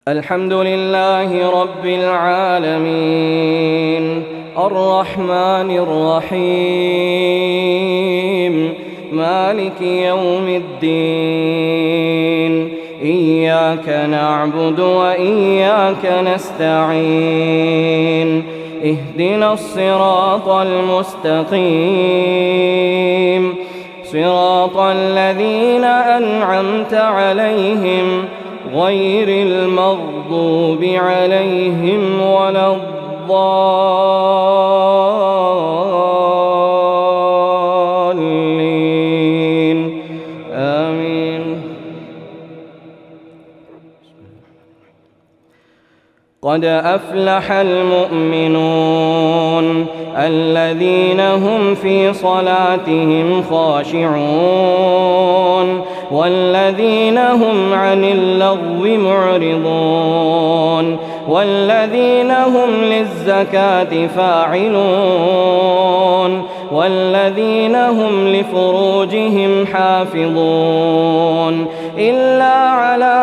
الحمد لله رب العالمين الرحمن الرحيم مالك يوم الدين إياك نعبد وإياك نستعين اهدنا الصراط المستقيم صراط الذين أنعمت عليهم غير المغضوب عليهم ولا الضالين آمين. قد أفلح المؤمنون الذين هم في صلاتهم خاشعون والذين هم عن اللغو معرضون والذين هم للزكاة فاعلون والذين هم لفروجهم حافظون إلا على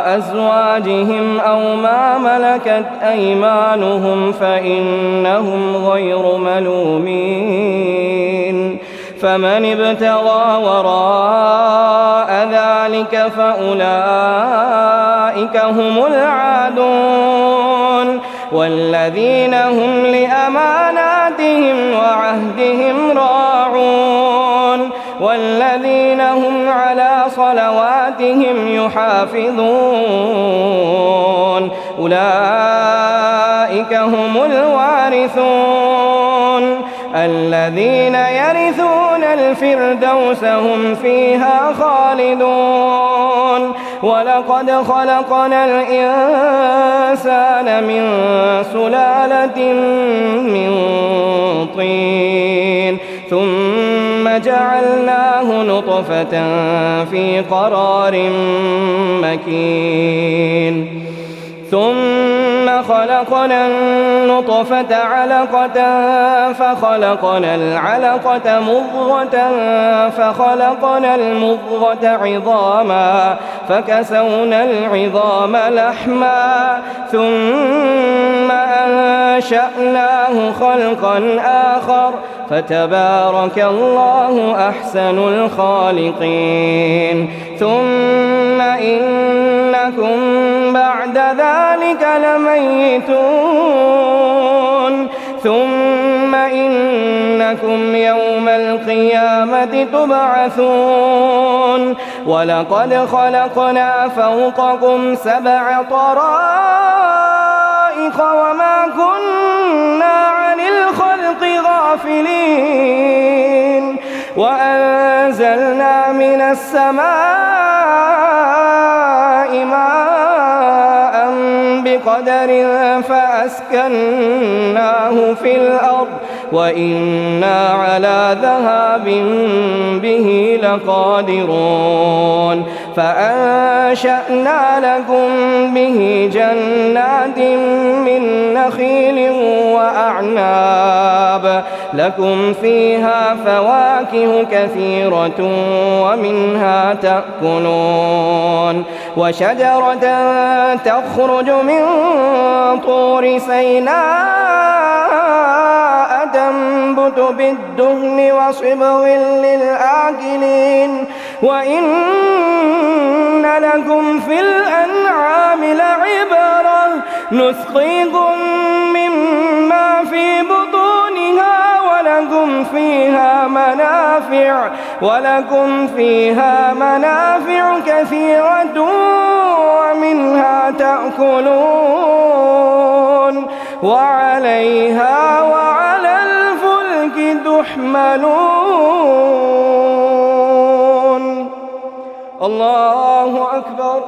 أزواجهم أو ما ملكت أيمانهم فإنهم غير ملومين فمن ابتغى وراء ذلك فأولئك هم العادون والذين هم لأماناتهم وعهدهم راعون والذين هم على صلواتهم يحافظون أولئك هم الوارثون الذين يرثون الفردوس هم فيها خالدون ولقد خلقنا الإنسان من سلالة من طين ثم جعلناه نطفة في قرار مكين ثم خلقنا النطفة علقة فخلقنا العلقة مضغة فخلقنا المضغة عظاما فكسونا العظام لحما ثم أنشأناه خلقا آخر فتبارك الله أحسن الخالقين ثم إنكم بعد ذلك لميتون ثم إنكم يوم القيامة تبعثون ولقد خلقنا فوقكم 7 طرائق وما كنا عن الخلق غافلين وأنزلنا من السماء ماء بقدر فأسكناه في الأرض وإنا على ذهاب به لقادرون فأنشأنا لكم به جنات من نخيل وأعناب لكم فيها فواكه كثيرة ومنها تأكلون وشجرة تخرج من طور سيناء تنبت بالدهن وصبغ للآكلين وإن لكم في الأنعام لعبرة نسقيكم مما في بطونها ولكم فيها منافع كثيرة ومنها تأكلون وعليها وعلى الفلك تحملون. الله أكبر.